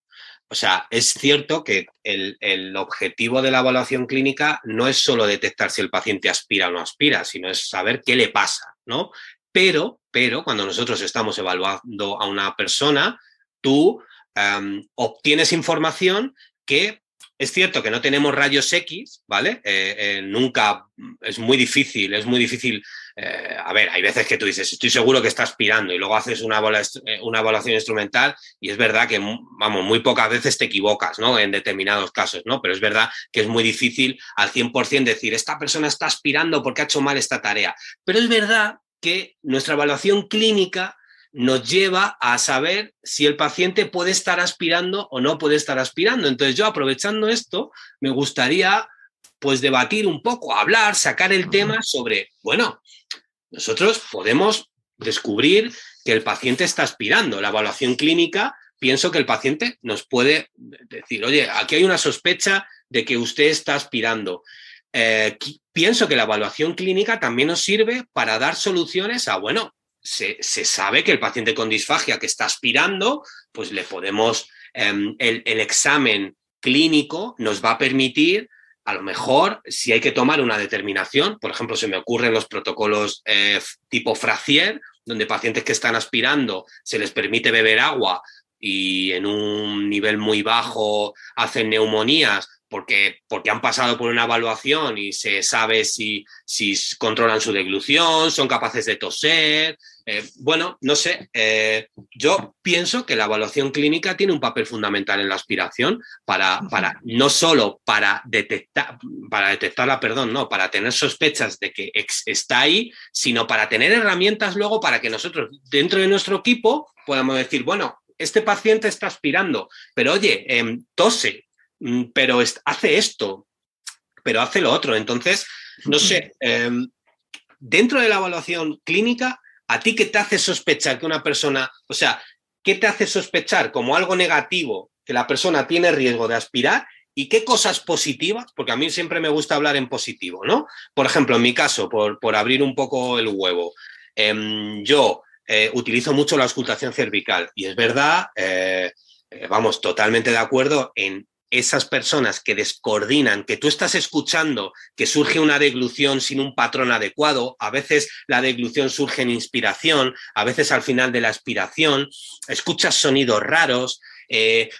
O sea, es cierto que el objetivo de la evaluación clínica no es solo detectar si el paciente aspira o no aspira, sino es saber qué le pasa, ¿no? Pero cuando nosotros estamos evaluando a una persona, tú obtienes información que es cierto que no tenemos rayos X, ¿vale? Nunca, es muy difícil. A ver, hay veces que tú dices, estoy seguro que está aspirando y luego haces una evaluación instrumental y es verdad que, vamos, muy pocas veces te equivocas, ¿no? En determinados casos, ¿no? Pero es verdad que es muy difícil al 100% decir, esta persona está aspirando porque ha hecho mal esta tarea. Pero es verdad que nuestra evaluación clínica nos lleva a saber si el paciente puede estar aspirando o no puede estar aspirando. Entonces yo, aprovechando esto, me gustaría pues debatir un poco, hablar, sacar el tema sobre, bueno, nosotros podemos descubrir que el paciente está aspirando. La evaluación clínica, pienso que el paciente nos puede decir, oye, aquí hay una sospecha de que usted está aspirando. Pienso que la evaluación clínica también nos sirve para dar soluciones a, bueno, se sabe que el paciente con disfagia que está aspirando, pues le podemos, el examen clínico nos va a permitir, a lo mejor, si hay que tomar una determinación, por ejemplo, se me ocurren los protocolos tipo Frazier, donde pacientes que están aspirando se les permite beber agua y en un nivel muy bajo hacen neumonías porque han pasado por una evaluación y se sabe si controlan su deglución, son capaces de toser. Bueno, no sé, yo pienso que la evaluación clínica tiene un papel fundamental en la aspiración para no solo para detectarla, perdón, no, para tener sospechas de que está ahí, sino para tener herramientas luego para que nosotros, dentro de nuestro equipo, podamos decir, bueno, este paciente está aspirando, pero oye, tose, pero hace esto, pero hace lo otro. Entonces, no sé, dentro de la evaluación clínica, ¿a ti qué te hace sospechar que una persona, o sea, qué te hace sospechar como algo negativo que la persona tiene riesgo de aspirar y qué cosas positivas? Porque a mí siempre me gusta hablar en positivo, ¿no? Por ejemplo, en mi caso, por abrir un poco el huevo, yo utilizo mucho la auscultación cervical y es verdad, vamos, totalmente de acuerdo en esas personas que descoordinan, que tú estás escuchando que surge una deglución sin un patrón adecuado, a veces la deglución surge en inspiración, a veces al final de la expiración, escuchas sonidos raros,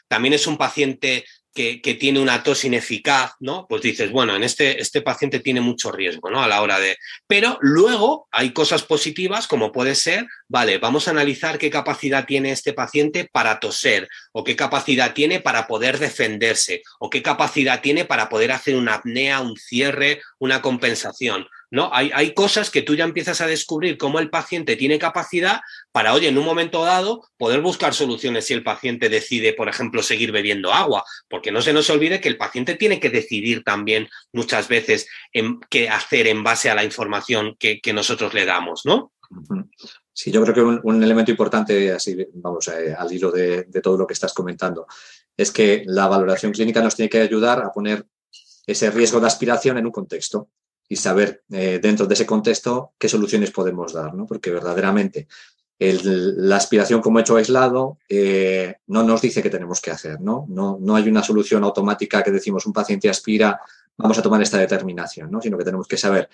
también es un paciente que tiene una tos ineficaz, ¿no? Pues dices, bueno, en este paciente tiene mucho riesgo, ¿no? A la hora de... Pero luego hay cosas positivas como puede ser, vale, vamos a analizar qué capacidad tiene este paciente para toser, o qué capacidad tiene para poder defenderse, o qué capacidad tiene para poder hacer una apnea, un cierre, una compensación, ¿no? Hay cosas que tú ya empiezas a descubrir cómo el paciente tiene capacidad para, oye, en un momento dado, poder buscar soluciones si el paciente decide, por ejemplo, seguir bebiendo agua, porque no se nos olvide que el paciente tiene que decidir también muchas veces qué hacer en base a la información que nosotros le damos, ¿no? Sí, yo creo que un elemento importante, así vamos al hilo de todo lo que estás comentando, es que la valoración clínica nos tiene que ayudar a poner ese riesgo de aspiración en un contexto y saber dentro de ese contexto qué soluciones podemos dar, ¿no? Porque verdaderamente la aspiración como hecho aislado no nos dice qué tenemos que hacer, ¿no? No hay una solución automática que decimos un paciente aspira, vamos a tomar esta determinación, ¿no? Sino que tenemos que saber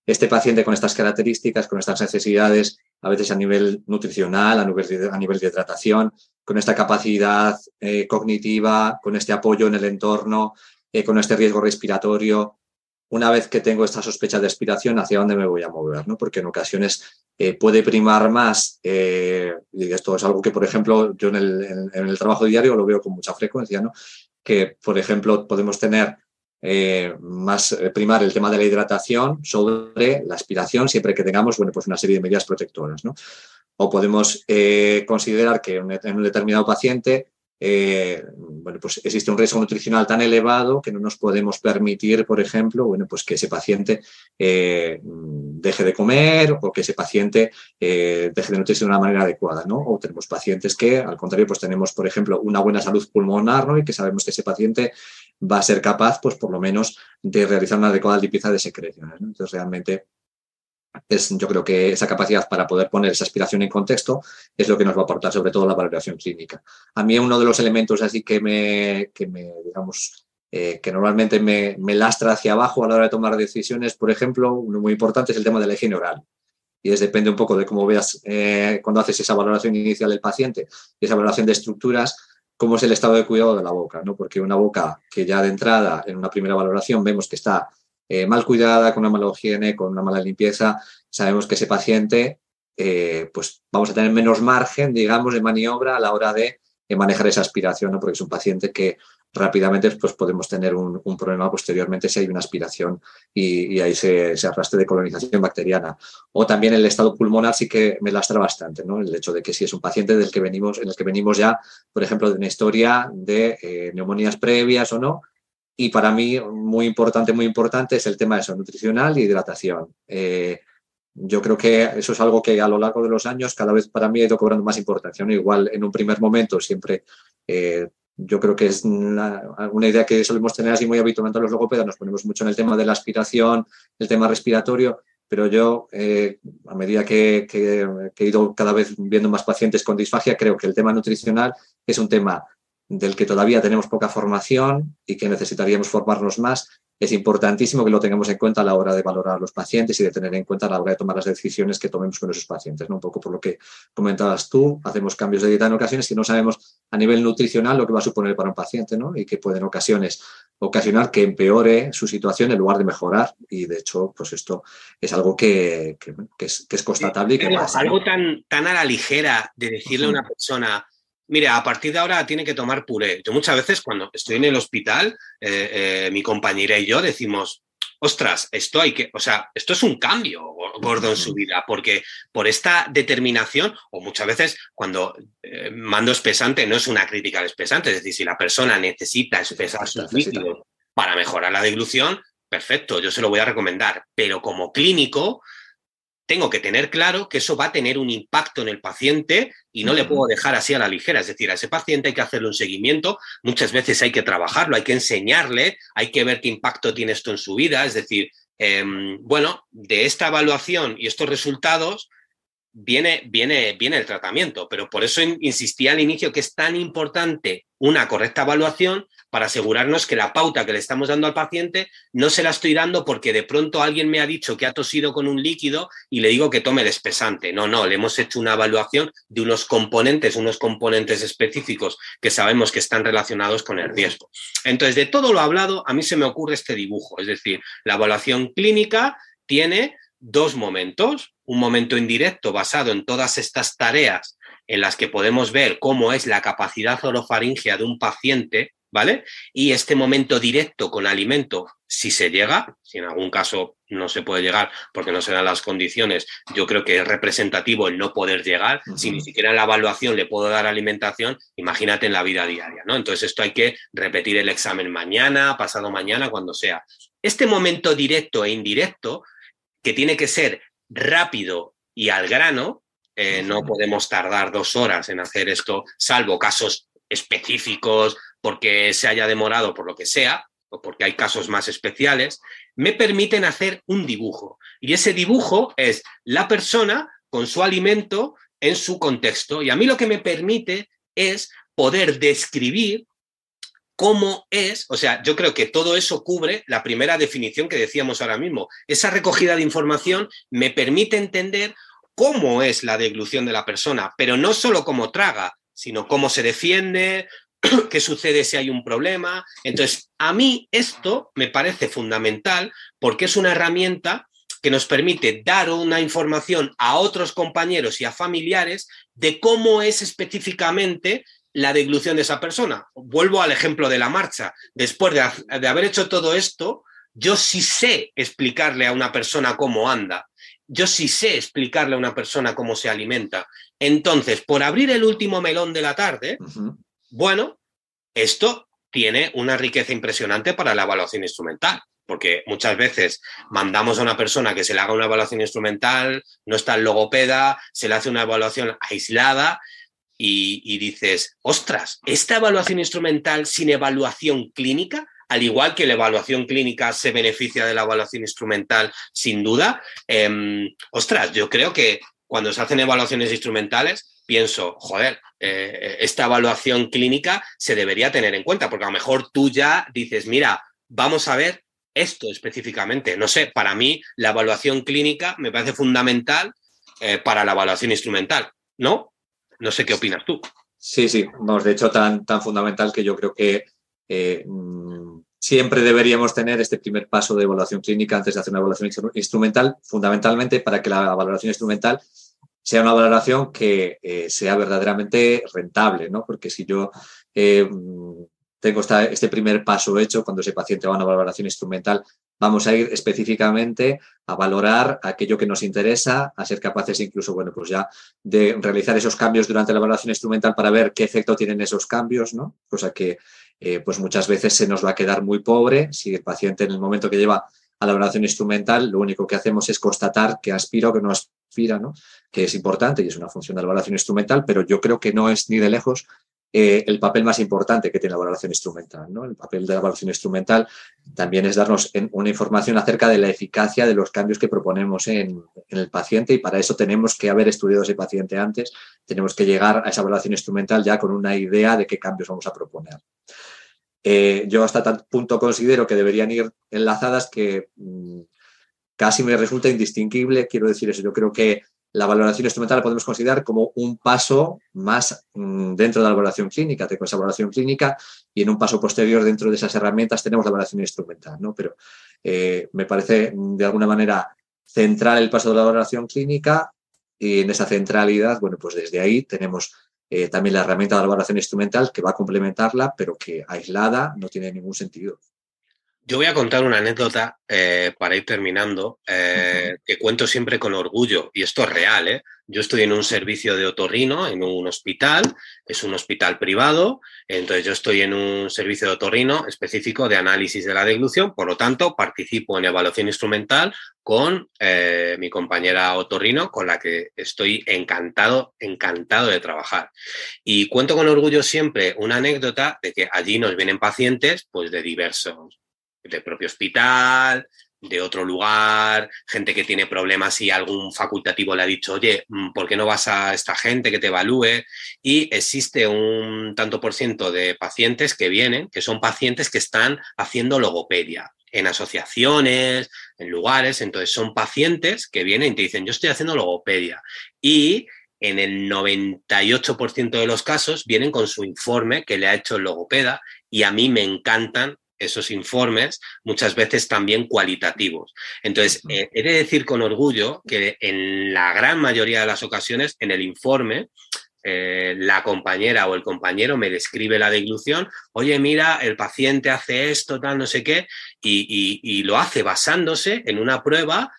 este paciente con estas características, con estas necesidades, a veces a nivel nutricional, a nivel de hidratación, con esta capacidad cognitiva, con este apoyo en el entorno, con este riesgo respiratorio. Una vez que tengo esta sospecha de aspiración, ¿hacia dónde me voy a mover? ¿No? Porque en ocasiones puede primar más, y esto es algo que, por ejemplo, yo en el trabajo diario lo veo con mucha frecuencia, ¿no? Que, por ejemplo, podemos tener más primar el tema de la hidratación sobre la aspiración, siempre que tengamos, bueno, pues una serie de medidas protectoras, ¿no? O podemos considerar que en un determinado paciente bueno, pues existe un riesgo nutricional tan elevado que no nos podemos permitir, por ejemplo, bueno, pues que ese paciente deje de comer o que ese paciente deje de nutrirse de una manera adecuada, ¿no? O tenemos pacientes que, al contrario, pues tenemos, por ejemplo, una buena salud pulmonar, ¿no? Y que sabemos que ese paciente va a ser capaz, pues por lo menos, de realizar una adecuada limpieza de secreciones, ¿no? Entonces, realmente yo creo que esa capacidad para poder poner esa aspiración en contexto es lo que nos va a aportar sobre todo la valoración clínica. A mí uno de los elementos así que digamos, que normalmente me lastra hacia abajo a la hora de tomar decisiones, por ejemplo, uno muy importante es el tema de la higiene oral. Y depende un poco de cómo veas cuando haces esa valoración inicial del paciente y esa valoración de estructuras, cómo es el estado de cuidado de la boca, ¿no? Porque una boca que ya de entrada en una primera valoración vemos que está mal cuidada, con una mala higiene, con una mala limpieza, sabemos que ese paciente pues vamos a tener menos margen, digamos, de maniobra a la hora de manejar esa aspiración, ¿no? Porque es un paciente que rápidamente pues, podemos tener un problema posteriormente si hay una aspiración y ahí se arrastre de colonización bacteriana. O también el estado pulmonar sí que me lastra bastante, ¿no? El hecho de que si es un paciente en el que venimos ya, por ejemplo, de una historia de neumonías previas o no. Y para mí, muy importante es el tema de eso, nutricional y hidratación. Yo creo que eso es algo que a lo largo de los años cada vez para mí ha ido cobrando más importancia, ¿no? Igual en un primer momento siempre yo creo que es una idea que solemos tener así muy habitualmente los logopedas, nos ponemos mucho en el tema de la aspiración, el tema respiratorio, pero yo a medida que he ido cada vez viendo más pacientes con disfagia, creo que el tema nutricional es un tema del que todavía tenemos poca formación y que necesitaríamos formarnos más. Es importantísimo que lo tengamos en cuenta a la hora de valorar a los pacientes y de tener en cuenta a la hora de tomar las decisiones que tomemos con esos pacientes, ¿no? Un poco por lo que comentabas tú, hacemos cambios de dieta en ocasiones que no sabemos a nivel nutricional lo que va a suponer para un paciente, ¿no? Y que puede en ocasiones ocasionar que empeore su situación en lugar de mejorar. Y de hecho, pues esto es algo que es constatable y que pasa, ¿no? Algo tan a la ligera de decirle a una persona: mira, a partir de ahora tiene que tomar puré. Yo muchas veces cuando estoy en el hospital, mi compañera y yo decimos: ostras, esto es un cambio gordo en su vida, porque por esta determinación, o muchas veces cuando mando espesante, no es una crítica al espesante, es decir, si la persona necesita espesar sus líquidos para mejorar la deglución, perfecto, yo se lo voy a recomendar, pero como clínico tengo que tener claro que eso va a tener un impacto en el paciente y no le puedo dejar así a la ligera. Es decir, a ese paciente hay que hacerle un seguimiento, muchas veces hay que trabajarlo, hay que enseñarle, hay que ver qué impacto tiene esto en su vida. Es decir, bueno, de esta evaluación y estos resultados viene el tratamiento, pero por eso insistí al inicio que es tan importante una correcta evaluación para asegurarnos que la pauta que le estamos dando al paciente no se la estoy dando porque de pronto alguien me ha dicho que ha tosido con un líquido y le digo que tome el espesante. No, le hemos hecho una evaluación de unos componentes específicos que sabemos que están relacionados con el riesgo. Entonces, de todo lo hablado, a mí se me ocurre este dibujo, es decir, la evaluación clínica tiene dos momentos: un momento indirecto basado en todas estas tareas en las que podemos ver cómo es la capacidad orofaringea de un paciente, ¿vale? Y este momento directo con alimento, si se llega, si en algún caso no se puede llegar porque no se dan las condiciones, yo creo que es representativo el no poder llegar. Si ni siquiera en la evaluación le puedo dar alimentación, imagínate en la vida diaria, ¿no? Entonces esto hay que repetir el examen mañana, pasado mañana, cuando sea. Este momento directo e indirecto, que tiene que ser rápido y al grano, no podemos tardar 2 horas en hacer esto, salvo casos específicos porque se haya demorado por lo que sea, o porque hay casos más especiales, me permiten hacer un dibujo. Y ese dibujo es la persona con su alimento en su contexto. Y a mí lo que me permite es poder describir cómo es, o sea, yo creo que todo eso cubre la primera definición que decíamos ahora mismo. Esa recogida de información me permite entender cómo es la deglución de la persona, pero no solo cómo traga, sino cómo se defiende, qué sucede si hay un problema. Entonces, a mí esto me parece fundamental porque es una herramienta que nos permite dar una información a otros compañeros y a familiares de cómo es específicamente la deglución de esa persona. Vuelvo al ejemplo de la marcha. Después de haber hecho todo esto, yo sí sé explicarle a una persona cómo anda. Yo sí sé explicarle a una persona cómo se alimenta. Entonces, por abrir el último melón de la tarde, bueno, esto tiene una riqueza impresionante para la evaluación instrumental, porque muchas veces mandamos a una persona que se le haga una evaluación instrumental, no está el logopeda, se le hace una evaluación aislada y dices, ostras, esta evaluación instrumental sin evaluación clínica, al igual que la evaluación clínica se beneficia de la evaluación instrumental, sin duda, ostras, yo creo que cuando se hacen evaluaciones instrumentales, pienso, joder, esta evaluación clínica se debería tener en cuenta, porque a lo mejor tú ya dices, mira, vamos a ver esto específicamente. No sé, para mí la evaluación clínica me parece fundamental para la evaluación instrumental, ¿no? No sé qué opinas tú. Sí, sí, vamos, de hecho tan fundamental que yo creo que siempre deberíamos tener este primer paso de evaluación clínica antes de hacer una evaluación instrumental, fundamentalmente para que la valoración instrumental sea una valoración que sea verdaderamente rentable, ¿no? Porque si yo tengo este primer paso hecho, cuando ese paciente va a una valoración instrumental, vamos a ir específicamente a valorar aquello que nos interesa, a ser capaces incluso, bueno, pues ya de realizar esos cambios durante la valoración instrumental para ver qué efecto tienen esos cambios, ¿no? Cosa que pues muchas veces se nos va a quedar muy pobre si el paciente en el momento que lleva a la valoración instrumental lo único que hacemos es constatar que aspira o que no aspira, ¿no? Que es importante y es una función de la valoración instrumental, pero yo creo que no es ni de lejos el papel más importante que tiene la valoración instrumental, ¿no? El papel de la valoración instrumental también es darnos una información acerca de la eficacia de los cambios que proponemos en el paciente y para eso tenemos que haber estudiado ese paciente antes, tenemos que llegar a esa valoración instrumental ya con una idea de qué cambios vamos a proponer. Yo hasta tal punto considero que deberían ir enlazadas que casi me resulta indistinguible, quiero decir eso, yo creo que la valoración instrumental la podemos considerar como un paso más dentro de la valoración clínica. Tengo esa valoración clínica y en un paso posterior dentro de esas herramientas tenemos la valoración instrumental, ¿no? Pero me parece de alguna manera central el paso de la valoración clínica y en esa centralidad, bueno, pues desde ahí tenemos también la herramienta de la valoración instrumental que va a complementarla, pero que aislada no tiene ningún sentido. Yo voy a contar una anécdota para ir terminando, que cuento siempre con orgullo, y esto es real, ¿eh? Yo estoy en un servicio de otorrino, en un hospital, es un hospital privado, entonces yo estoy en un servicio de otorrino específico de análisis de la deglución, por lo tanto participo en evaluación instrumental con mi compañera otorrino, con la que estoy encantado de trabajar. Y cuento con orgullo siempre una anécdota de que allí nos vienen pacientes pues de diversos, del propio hospital, de otro lugar, gente que tiene problemas y algún facultativo le ha dicho, oye, ¿por qué no vas a esta gente que te evalúe? Y existe un tanto por ciento de pacientes que vienen, que son pacientes que están haciendo logopedia en asociaciones, en lugares, entonces son pacientes que vienen y te dicen, yo estoy haciendo logopedia. Y en el 98% de los casos vienen con su informe que le ha hecho el logopeda y a mí me encantan esos informes, muchas veces también cualitativos. Entonces, he de decir con orgullo que en la gran mayoría de las ocasiones, en el informe, la compañera o el compañero me describe la deglución, oye, mira, el paciente hace esto, tal, no sé qué, y lo hace basándose en una prueba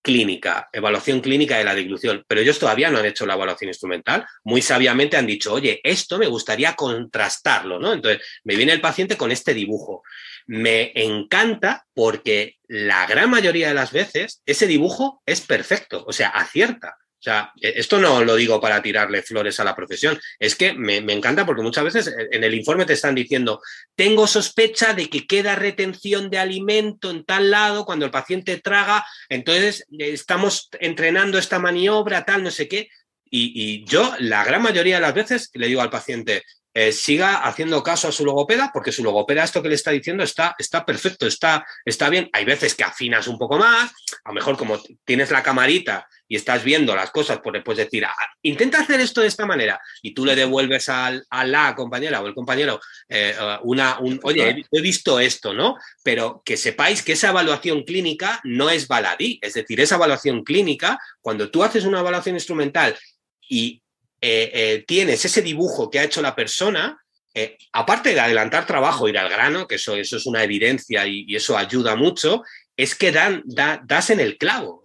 clínica, evaluación clínica de la deglución, pero ellos todavía no han hecho la evaluación instrumental. Muy sabiamente han dicho, oye, esto me gustaría contrastarlo, ¿no? Entonces, me viene el paciente con este dibujo. Me encanta porque la gran mayoría de las veces ese dibujo es perfecto, o sea, acierta. O sea, esto no lo digo para tirarle flores a la profesión, es que me encanta porque muchas veces en el informe te están diciendo, tengo sospecha de que queda retención de alimento en tal lado cuando el paciente traga, entonces estamos entrenando esta maniobra, tal, no sé qué. Y yo la gran mayoría de las veces le digo al paciente, siga haciendo caso a su logopeda, porque su logopeda esto que le está diciendo está perfecto, está bien. Hay veces que afinas un poco más, a lo mejor como tienes la camarita y estás viendo las cosas, pues puedes decir, intenta hacer esto de esta manera, y tú le devuelves a la compañera o el compañero oye, he visto esto, ¿no? Pero que sepáis que esa evaluación clínica no es baladí, es decir, esa evaluación clínica, cuando tú haces una evaluación instrumental y tienes ese dibujo que ha hecho la persona, aparte de adelantar trabajo, ir al grano, que eso es una evidencia y eso ayuda mucho, es que das en el clavo.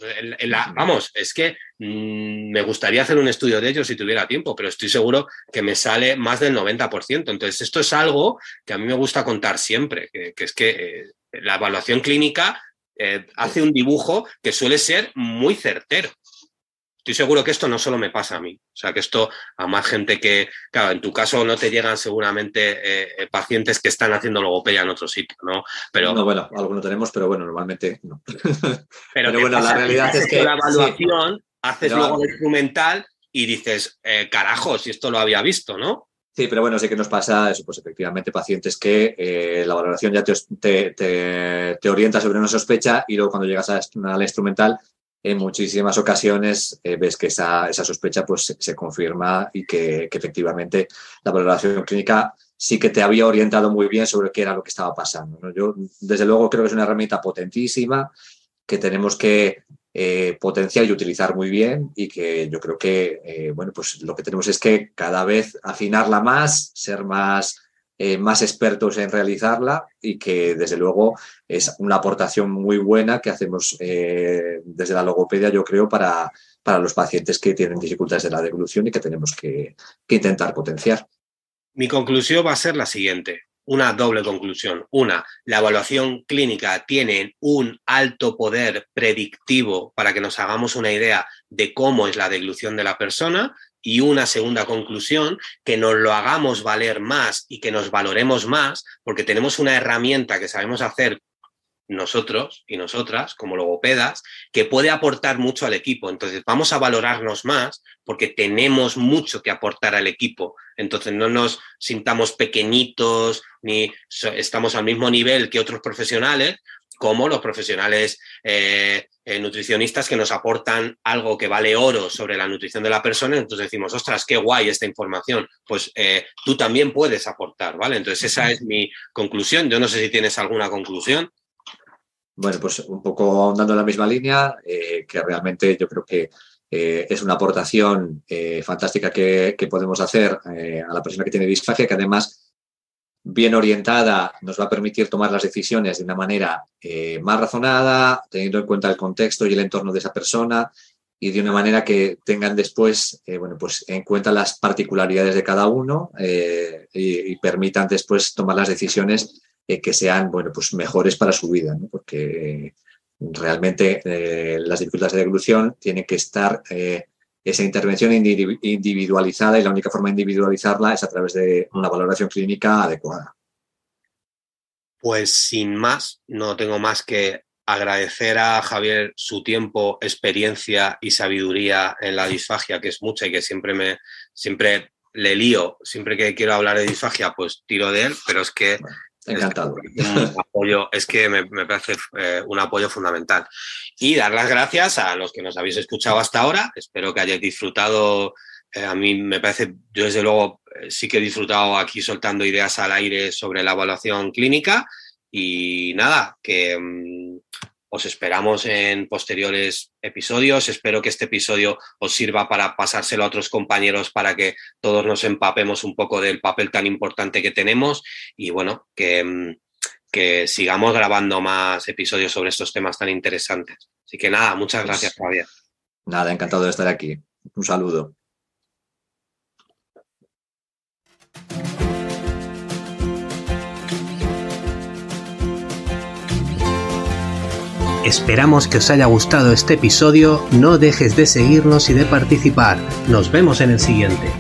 Vamos, es que me gustaría hacer un estudio de ello si tuviera tiempo, pero estoy seguro que me sale más del 90%. Entonces, esto es algo que a mí me gusta contar siempre, que es que la evaluación clínica hace un dibujo que suele ser muy certero. Estoy seguro que esto no solo me pasa a mí, o sea, que esto a más gente que, claro, en tu caso no te llegan seguramente pacientes que están haciendo logopedia en otro sitio, ¿no? Pero, no, bueno, alguno tenemos, pero bueno, normalmente no. Pero bueno, la realidad es que la evaluación, haces luego el instrumental y dices, carajo, si esto lo había visto, ¿no? Sí, pero bueno, sí que nos pasa eso, pues efectivamente pacientes que la valoración ya te orienta sobre una sospecha y luego cuando llegas a la instrumental, en muchísimas ocasiones ves que esa sospecha pues se confirma y que efectivamente la valoración clínica sí que te había orientado muy bien sobre qué era lo que estaba pasando, ¿no? Yo, desde luego, creo que es una herramienta potentísima que tenemos que potenciar y utilizar muy bien y que yo creo que, bueno, pues lo que tenemos es que cada vez afinarla más, ser más expertos en realizarla y que, desde luego, es una aportación muy buena que hacemos desde la logopedia, yo creo, para los pacientes que tienen dificultades de la deglución y que tenemos que intentar potenciar. Mi conclusión va a ser la siguiente, una doble conclusión. Una, la evaluación clínica tiene un alto poder predictivo para que nos hagamos una idea de cómo es la deglución de la persona. Y una segunda conclusión, que nos lo hagamos valer más y que nos valoremos más, porque tenemos una herramienta que sabemos hacer nosotros y nosotras como logopedas, que puede aportar mucho al equipo. Entonces vamos a valorarnos más porque tenemos mucho que aportar al equipo. Entonces no nos sintamos pequeñitos ni estamos al mismo nivel que otros profesionales, como los profesionales nutricionistas que nos aportan algo que vale oro sobre la nutrición de la persona. Entonces decimos, ostras, qué guay esta información. Pues tú también puedes aportar, ¿vale? Entonces esa es mi conclusión. Yo no sé si tienes alguna conclusión. Bueno, pues un poco ahondando en la misma línea, que realmente yo creo que es una aportación fantástica que podemos hacer a la persona que tiene disfagia, que además, bien orientada, nos va a permitir tomar las decisiones de una manera más razonada, teniendo en cuenta el contexto y el entorno de esa persona y de una manera que tengan después, bueno, pues en cuenta las particularidades de cada uno y permitan después tomar las decisiones que sean, bueno, pues mejores para su vida, ¿no? Porque realmente las dificultades de deglución tienen que estar esa intervención individualizada y la única forma de individualizarla es a través de una valoración clínica adecuada. Pues sin más, no tengo más que agradecer a Javier su tiempo, experiencia y sabiduría en la disfagia, que es mucha y que siempre le lío, siempre que quiero hablar de disfagia, pues tiro de él, pero es que encantado. Es que me parece un apoyo fundamental. Y dar las gracias a los que nos habéis escuchado hasta ahora. Espero que hayáis disfrutado. A mí me parece, yo desde luego sí que he disfrutado aquí soltando ideas al aire sobre la evaluación clínica. Y nada, que os esperamos en posteriores episodios. Espero que este episodio os sirva para pasárselo a otros compañeros para que todos nos empapemos un poco del papel tan importante que tenemos y bueno, que sigamos grabando más episodios sobre estos temas tan interesantes. Así que nada, muchas gracias, Javier. Nada, encantado de estar aquí. Un saludo. Esperamos que os haya gustado este episodio, no dejes de seguirnos y de participar. Nos vemos en el siguiente.